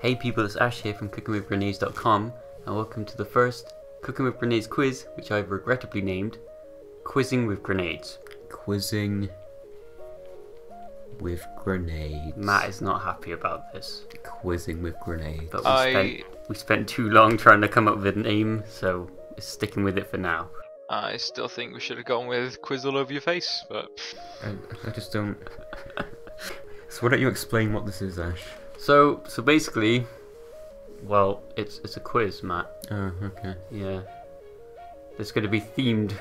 Hey people, it's Ash here from cookingwithgrenades.com and welcome to the first Cooking with Grenades quiz, which I've regrettably named Quizzing with Grenades. Quizzing with Grenades. Matt is not happy about this. Quizzing with Grenades. But we spent too long trying to come up with a name, so it's sticking with it for now. I still think we should have gone with quiz all over your face, but I just don't... So why don't you explain what this is, Ash? So basically, well, it's a quiz, Matt. Oh, okay. Yeah. It's going to be themed.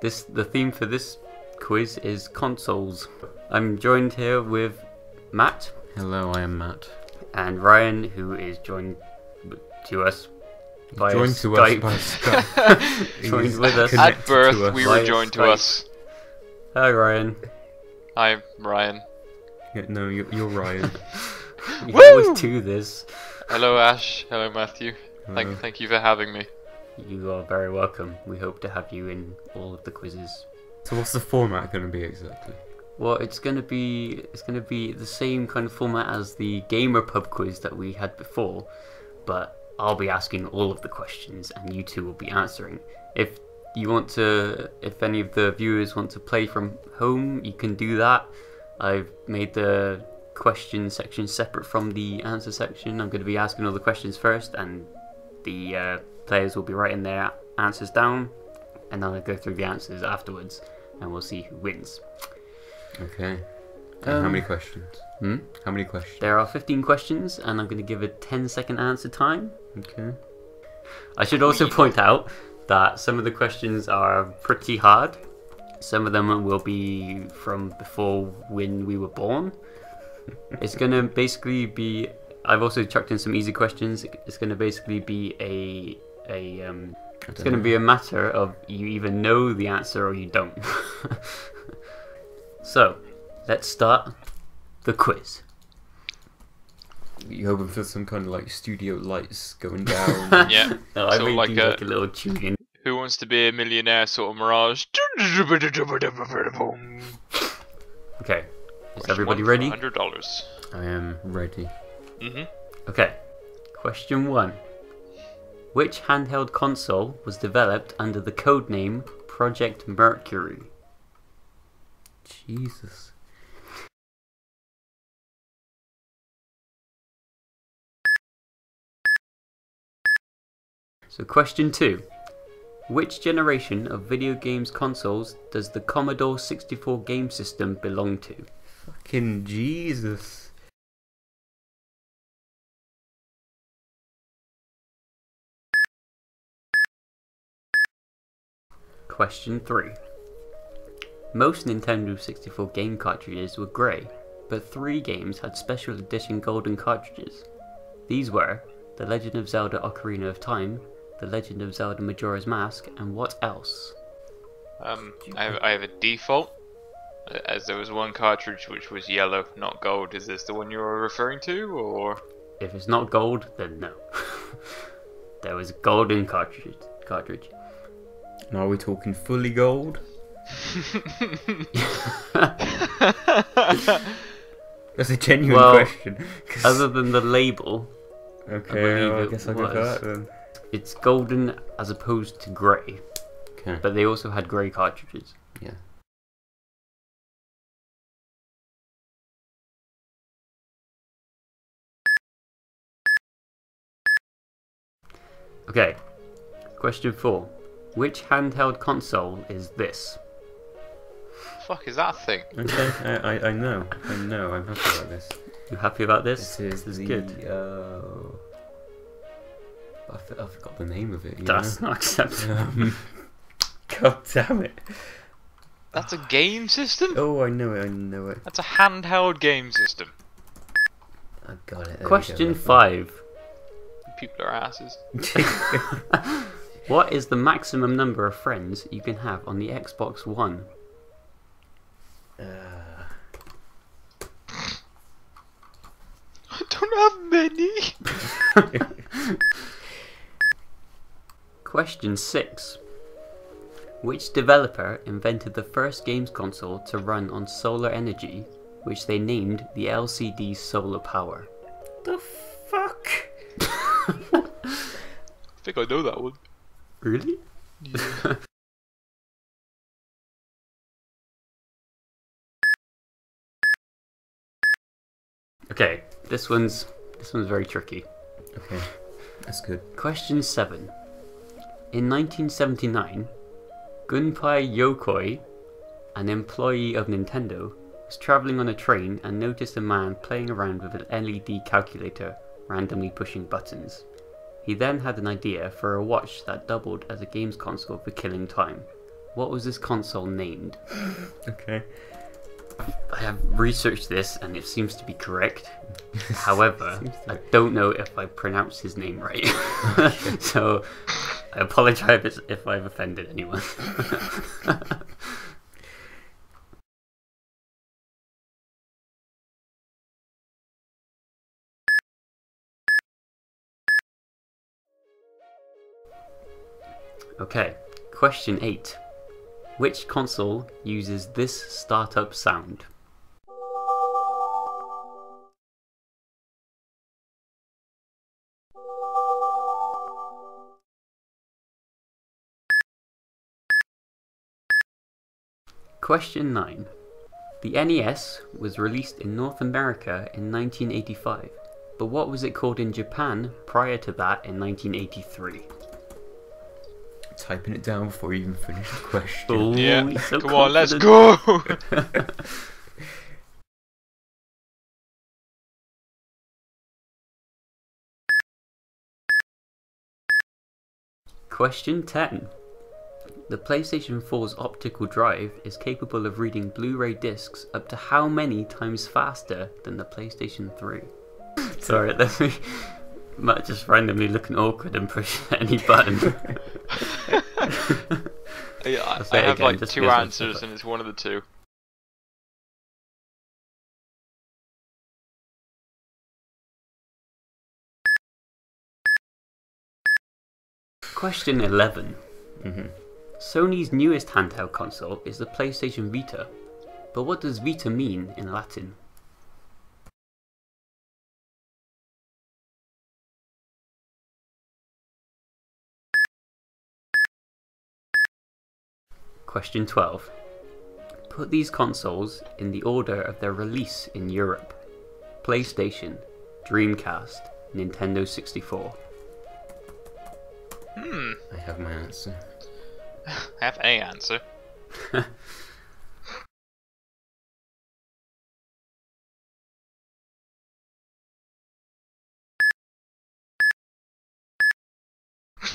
The theme for this quiz is consoles. I'm joined here with Matt. Hello, I am Matt. And Ryan, who is joined to us by Skype. Joined with us. At birth, we were joined to us. Hi, Ryan. Hi, Ryan. Yeah, no, you're Ryan. You always do this. Hello, Ash. Hello, Matthew. Hello. Thank you for having me. You are very welcome. We hope to have you in all of the quizzes. So what's the format going to be exactly? Well, it's gonna be the same kind of format as the Gamer Pub quiz that we had before, but I'll be asking all of the questions and you two will be answering. If any of the viewers want to play from home, you can do that. I've made the question section separate from the answer section. I'm going to be asking all the questions first, and the players will be writing their answers down, and then I'll go through the answers afterwards, and we'll see who wins. Okay. And how many questions? How many questions? There are 15 questions, and I'm going to give a 10-second answer time. Okay. I should also point out that some of the questions are pretty hard. Some of them will be from before when we were born. It's going to basically be... I've also chucked in some easy questions. It's going to basically be it's going to be a matter of you either know the answer or you don't. So, let's start the quiz. You hoping for some kind of like studio lights going down? Yeah. No, I So really like do like a little tune. Who Wants to Be a Millionaire sort of mirage. Okay, is everybody ready? $100. I am ready. Okay, question 1. Which handheld console was developed under the codename Project Mercury? Jesus. So question 2. Which generation of video games consoles does the Commodore 64 game system belong to? Fucking Jesus. Question 3. Most Nintendo 64 game cartridges were grey, but 3 games had Special Edition Golden Cartridges. These were The Legend of Zelda Ocarina of Time, The Legend of Zelda Majora's Mask, and what else? I have a default, as there was one cartridge which was yellow, not gold. Is this the one you were referring to, or...? If it's not gold, then no. There was a golden cartridge. And are we talking fully gold? That's a genuine question. Other than the label, Okay, I guess I'll go for that then. It's golden as opposed to grey. Okay. But they also had grey cartridges. Yeah. Okay, question 4. Which handheld console is this? Fuck is that thing? Okay, I know, I'm happy about this. You happy about this? This is good. I forgot the name of it. That's not acceptable. God damn it. That's a game system? Oh, I know it. That's a handheld game system. I got it. There Question 5. People are asses. What is the maximum number of friends you can have on the Xbox One? I don't have many. Question 6. Which developer invented the first games console to run on solar energy, which they named the LCD SolarPower? The Fuck. I think I know that one. Really? Yeah. Okay, this one's very tricky. Okay, that's good. Question 7. In 1979, Gunpei Yokoi, an employee of Nintendo, was travelling on a train and noticed a man playing around with an LED calculator, randomly pushing buttons. He then had an idea for a watch that doubled as a games console for killing time. What was this console named? Okay. I have researched this and it seems to be correct. However, I don't know if I pronounced his name right. So I apologise if I've offended anyone. Okay, question 8. Which console uses this startup sound? Question 9. The NES was released in North America in 1985, but what was it called in Japan prior to that in 1983? Typing it down before you even finish the question. Oh, Yeah, he's so come on, let's confident. go! Question 10. The PlayStation 4's Optical Drive is capable of reading Blu-ray Discs up to how many times faster than the PlayStation 3? Sorry, let me... Matt just randomly looking awkward and push any button. I say it have again, like just two because I'm answers so- and it's one of the two. Question 11. Mm-hmm. Sony's newest handheld console is the PlayStation Vita, but what does Vita mean in Latin? Question 12. Put these consoles in the order of their release in Europe. PlayStation, Dreamcast, Nintendo 64. I have my answer. I have a answer.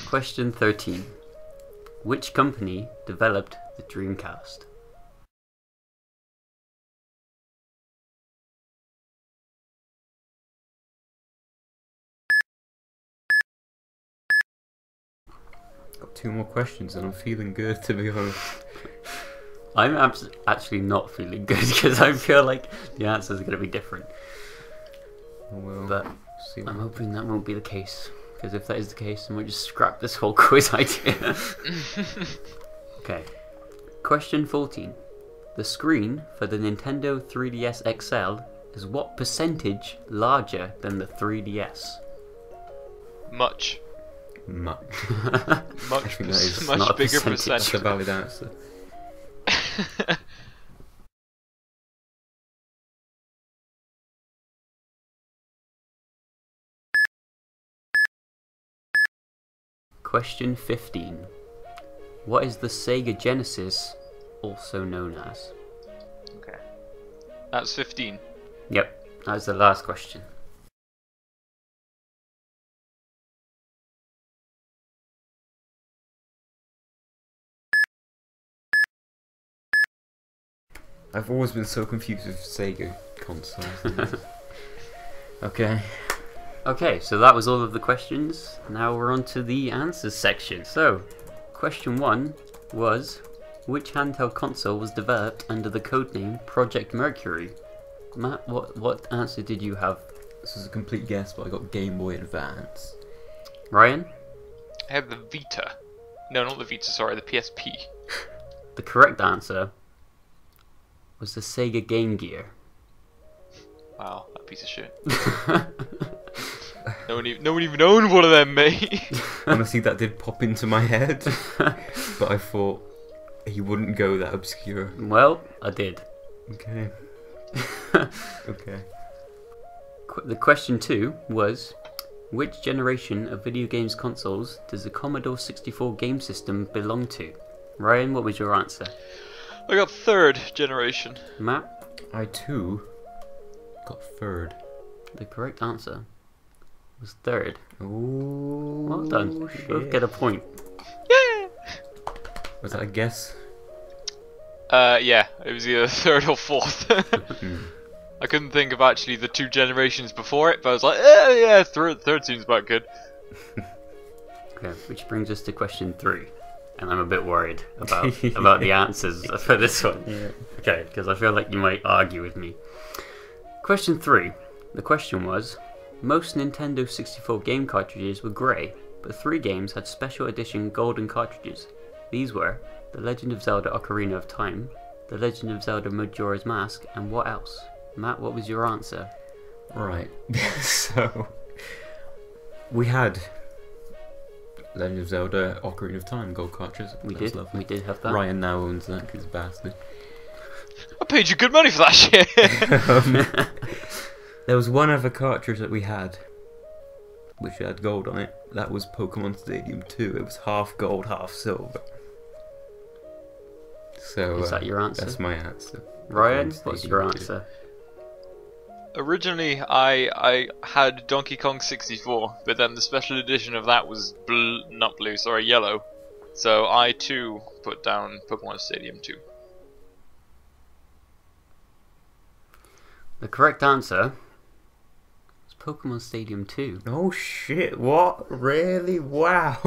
Question 13. Which company developed the Dreamcast? Got 2 more questions and I'm feeling good, to be honest. I'm actually not feeling good because I feel like the answers are going to be different. Well, But see I'm hoping that won't be the case, because if that is the case, then we'll just scrap this whole quiz idea. Okay. Question 14. The screen for the Nintendo 3DS XL is what percentage larger than the 3DS? Much. much. Much, think that is not a much bigger percentage. That's a percentage. valid answer. Question 15. What is the SEGA Genesis also known as? Okay. That's 15. Yep, that was the last question. I've always been so confused with Sega consoles. Okay. Okay, so that was all of the questions. Now we're on to the answers section. So, question 1 was, which handheld console was developed under the codename Project Mercury? Matt, what answer did you have? This is a complete guess, but I got Game Boy Advance. Ryan? I had the Vita. No, not the Vita, sorry, the PSP. The correct answer was the Sega Game Gear. Wow, that piece of shit. No one even owned one of them, mate. Honestly, that did pop into my head, but I thought he wouldn't go that obscure. Well, I did. Okay. Okay. The question 2 was, which generation of video games consoles does the Commodore 64 game system belong to? Ryan, what was your answer? I got 3rd generation. Matt? I too got 3rd. The correct answer was 3rd. Ooh, Well done. You both get a point. Yeah. Was that a guess? Yeah, it was either 3rd or 4th. I couldn't think of actually the 2 generations before it, but I was like, yeah, 3rd seems about good. Okay, which brings us to question 3. And I'm a bit worried about the answers for this one. Yeah. Okay, because I feel like you might argue with me. Question 3. The question was, most Nintendo 64 game cartridges were grey, but 3 games had Special Edition Golden Cartridges. These were The Legend of Zelda Ocarina of Time, The Legend of Zelda Majora's Mask, and what else? Matt, what was your answer? Right. So we had Legend of Zelda Ocarina of Time gold cartridges. We That was did. lovely. We did have that. Ryan now owns that because bastard. I paid you good money for that shit. There was one other cartridge that we had, which had gold on it. That was Pokemon Stadium 2. It was half gold, half silver. So Is that your answer? That's my answer. Ryan, Pokemon what's Stadium your 2. answer? Originally, I had Donkey Kong 64, but then the special edition of that was yellow. So I too put down Pokemon Stadium 2. The correct answer was Pokemon Stadium 2. Oh shit! What? Really? Wow!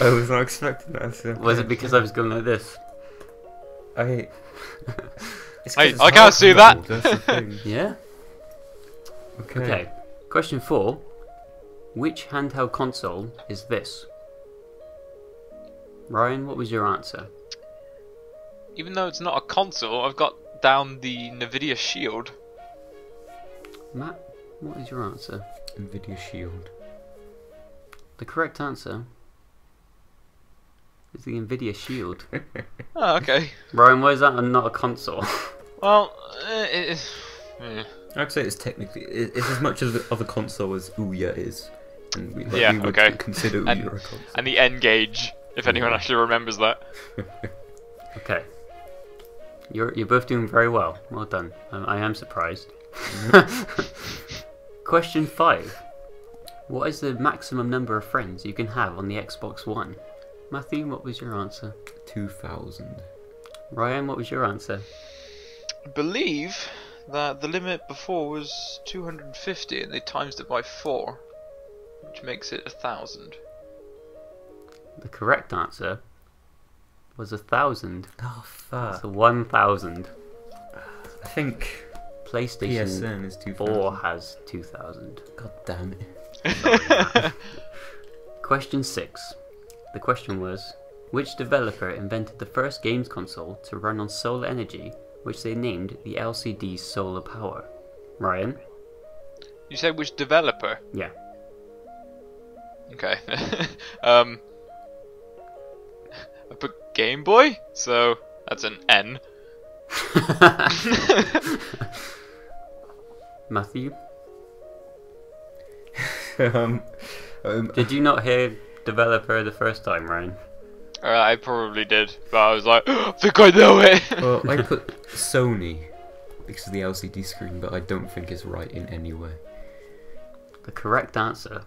I was not expecting that. So. Was it because I was going like this? I can't see that. That's the thing. Yeah? Okay. Okay. Question 4. Which handheld console is this? Ryan, what was your answer? Even though it's not a console, I've got down the Nvidia Shield. Matt, what is your answer? Nvidia Shield. The correct answer is the Nvidia Shield. Oh, okay. Ryan, why is that not a console? Well, I'd say it's technically it's as much of a console as Ouya is. And we would okay. consider Ouya a console. And the N gauge, if anyone actually remembers that. Okay. You're both doing very well. Well done. I am surprised. Question 5. What is the maximum number of friends you can have on the Xbox One? Matthew, what was your answer? 2000. Ryan, what was your answer? I believe that the limit before was 250 and they times it by 4, which makes it 1,000. The correct answer was 1,000. Oh fuck! So 1,000. I think PlayStation PSN is 2000. 4 has 2,000. God damn it! Question 6. The question was, which developer invented the first games console to run on solar energy, which they named the LCD SolarPower? Ryan? You said which developer? Yeah. Okay. I put Game Boy, so that's an N. Matthew? Did Did you not hear developer the first time, Ryan? I probably did, but I was like, I think I know it. Well, I put Sony because of the LCD screen, but I don't think it's right in any way. The correct answer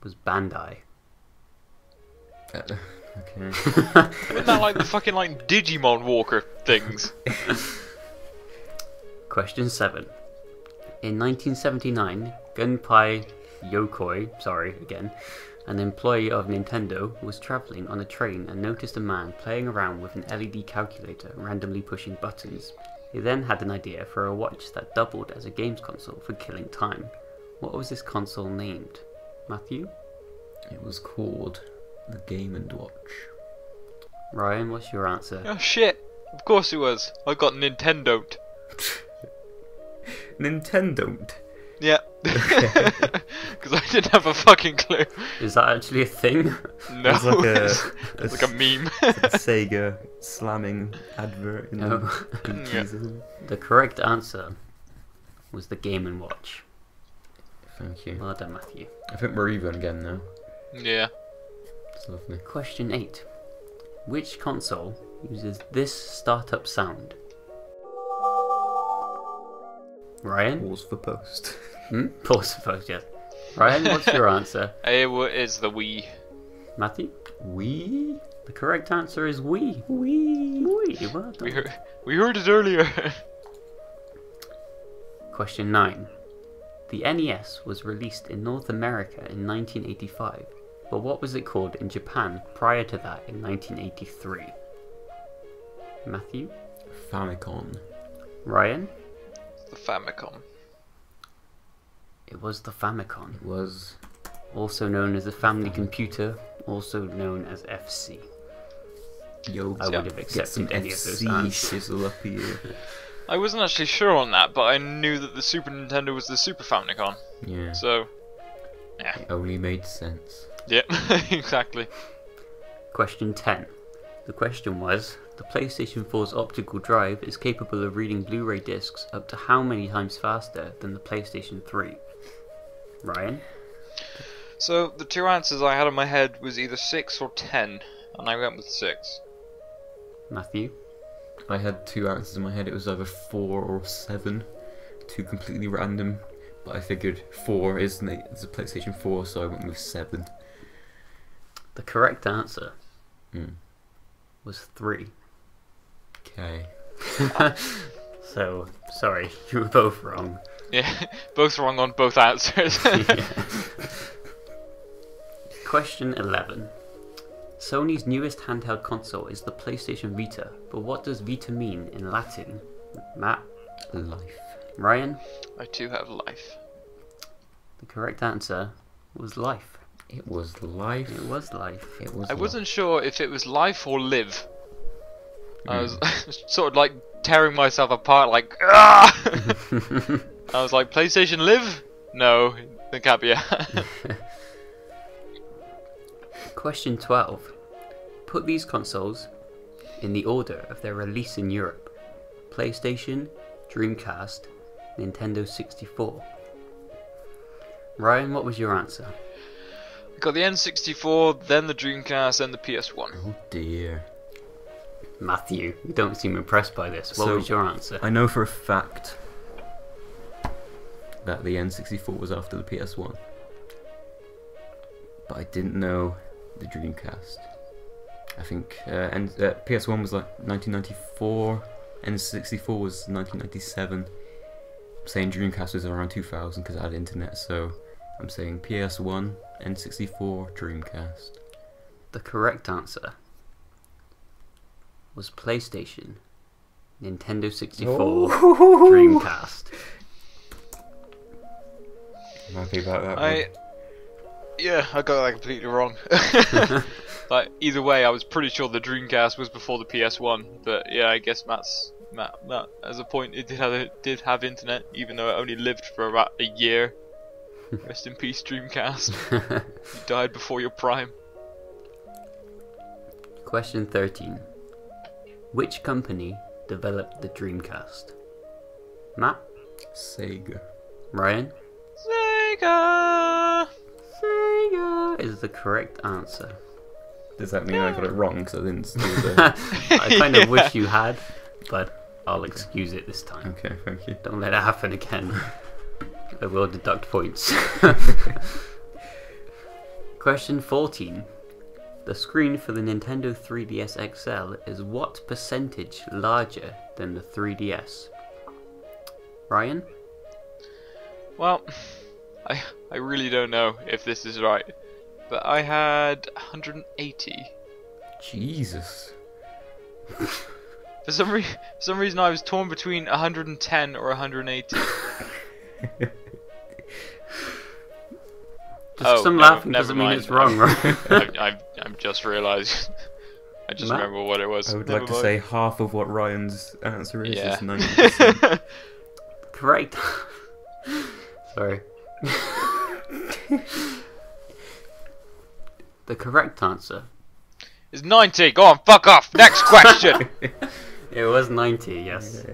was Bandai. Okay. Isn't that like the fucking like Digimon Walker things? Question 7. In 1979, Gunpei Yokoi, an employee of Nintendo, was travelling on a train and noticed a man playing around with an LED calculator, randomly pushing buttons. He then had an idea for a watch that doubled as a games console for killing time. What was this console named? Matthew? It was called the Game & Watch. Ryan, what's your answer? Oh shit! Of course it was. I got Nintendo. Nintendo. Yeah. Because I didn't have a fucking clue. Is that actually a thing? No. It's like a, it's like a meme. it's like a Sega slamming advert. In No. the 80s. The correct answer was the Game & Watch. Thank you. Well done, Matthew. I think we're even again now. Yeah. It's lovely. Question 8. Which console uses this startup sound? Ryan? Pause for post. Pause for post, yes. Ryan, what's your answer? It's the Wii. Matthew? Wii? The correct answer is Wii. Wii? Wii, well done. We heard it earlier. Question 9. The NES was released in North America in 1985, but what was it called in Japan prior to that in 1983? Matthew? Famicom. Ryan? The Famicom. It was the Famicom, It was. also known as the Family Computer, also known as FC. Yo, I would have get some accepted any of those FC answers. shizzle up here. I wasn't actually sure on that, but I knew that the Super Nintendo was the Super Famicom. Yeah. So, yeah. It only made sense. Yep, exactly. Question 10. The question was, the PlayStation 4's optical drive is capable of reading Blu-ray discs up to how many times faster than the PlayStation 3? Ryan? So, the two answers I had in my head was either 6 or 10, and I went with 6. Matthew? I had two answers in my head. It was either 4 or 7. Two completely random. But I figured 4 is it's a PlayStation 4, so I went with 7. The correct answer Hmm. was 3. Okay. So, sorry, you were both wrong. Yeah, both wrong on both answers. Yeah. Question 11. Sony's newest handheld console is the PlayStation Vita, but what does Vita mean in Latin? Matt? Life. Ryan? I too have life. The correct answer was life. It was life. It was life. It was. I wasn't sure if it was life or live. I was sort of like tearing myself apart, like, ah! I was like, PlayStation Live? No, it can't be. Question 12. Put these consoles in the order of their release in Europe. PlayStation, Dreamcast, Nintendo 64. Ryan, what was your answer? Got the N64, then the Dreamcast, then the PS1. Oh dear. Matthew, you don't seem impressed by this. What So- was your answer? I know for a fact that the N64 was after the PS1, but I didn't know the Dreamcast. I think PS1 was like 1994, N64 was 1997. I'm saying Dreamcast was around 2000 because I had internet, so I'm saying PS1, N64, Dreamcast. The correct answer was PlayStation, Nintendo 64, Dreamcast. I'm happy about that one. Yeah, I got that completely wrong. Like, either way, I was pretty sure the Dreamcast was before the PS1, but yeah, I guess Matt, as a point, it did have internet, even though it only lived for about a year. Rest in peace, Dreamcast. You died before your prime. Question 13. Which company developed the Dreamcast? Matt? Sega. Ryan? Sega! Sega is the correct answer. Does that mean I got it wrong because I didn't do the... I kind of wish you had, but I'll excuse it this time. Okay, thank you. Don't let it happen again. I will deduct points. Question 14. The screen for the Nintendo 3DS XL is what percentage larger than the 3DS? Ryan? Well, I really don't know if this is right, but I had 180. Jesus. For some reason I was torn between 110 or 180. Just some laughing doesn't mean it's wrong, right? I've just realised. I just Matt? remember what it was. I would Never like to mind. say half of what Ryan's answer is Yeah. 90%. Correct. Sorry. The correct answer. It's 90. Go on, fuck off. Next question. It was 90, yes.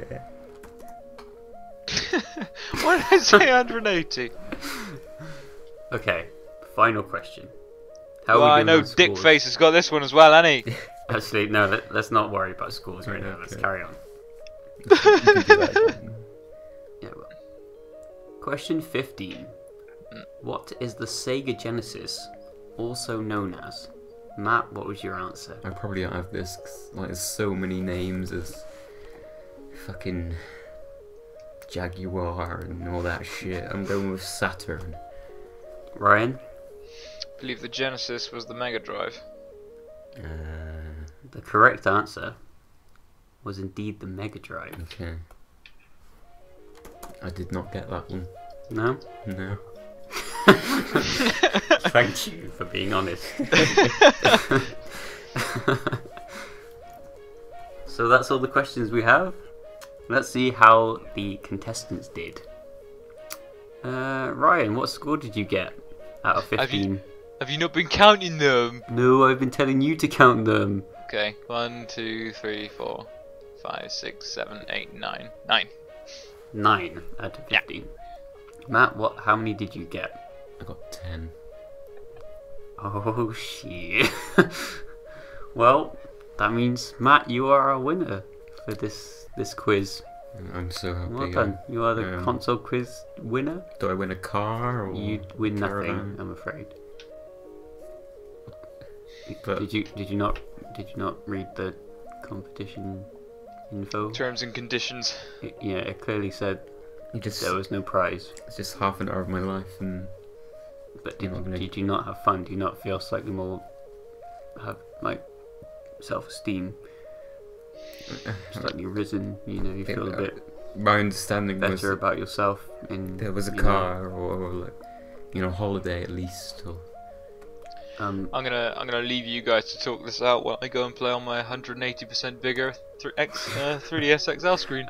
Why did I say 180? Okay, final question. Well, are we I know doing on Dick scores? Face has got this one as well, hasn't he? Actually, no, let's not worry about scores right now. Let's Okay. carry on. You can do that again. Yeah, well. Question 15. What is the SEGA Genesis also known as? Matt, what was your answer? I probably don't have this. 'Cause, like, there's so many names. There's fucking Jaguar and all that shit. I'm going with Saturn. Ryan? I believe the Genesis was the Mega Drive. The correct answer was indeed the Mega Drive. Okay. I did not get that one. No? No. Thank you for being honest. So that's all the questions we have. Let's see how the contestants did. Ryan, what score did you get out of 15? Have you not been counting them? No, I've been telling you to count them. Okay, 1, 2, 3, 4, 5, 6, 7, 8, 9. 9. 9 out of 15. Matt, how many did you get? I got 10. Oh shit. Well, that means Matt, you are our winner for this quiz. I'm so happy. Well done. You are the console quiz winner. Do I win a car or You win nothing, caravan? I'm afraid. But Did you not read the competition info? Terms and conditions. Yeah, it clearly said you just there was no prize. it's just half an hour of my life, and But I'm not gonna- did you not have fun? Do you not feel slightly more self-esteem slightly risen? You know, you feel a bit my understanding was better about yourself. In there was a you know, car or like holiday at least. Or I'm gonna leave you guys to talk this out while I go and play on my 180% bigger 3DS XL screen,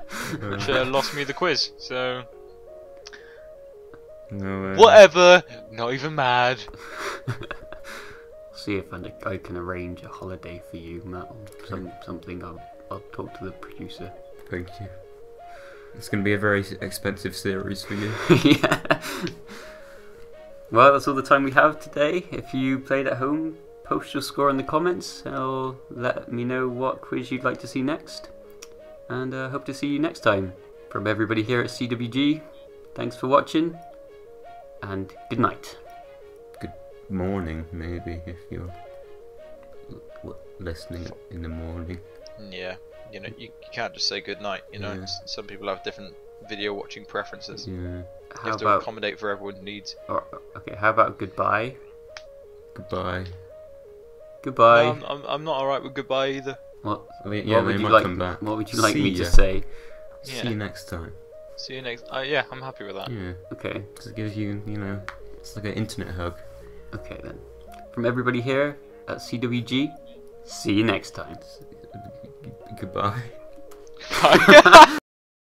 which lost me the quiz. So no, whatever, not even mad. See if I can arrange a holiday for you, Matt. Or something. I'll talk to the producer. Thank you. It's going to be a very expensive series for you. Yeah. Well, that's all the time we have today. If you played at home, post your score in the comments or let me know what quiz you'd like to see next. And hope to see you next time. From everybody here at CWG, thanks for watching and good night. Good morning, maybe, if you're listening in the morning. Yeah, you can't just say good night. Yeah. Some people have different video watching preferences. Yeah. You How have to about accommodate for everyone's needs. how about goodbye? Goodbye. Goodbye. No, I'm not alright with goodbye either. What? Yeah, what they would you might like? come back. What would you like See me to ya. say? Yeah. See you next time. See you next. Yeah, I'm happy with that. Yeah. Okay. Because it gives you, it's like an internet hug. Okay then. From everybody here at CWG, see you next time. Goodbye. Bye.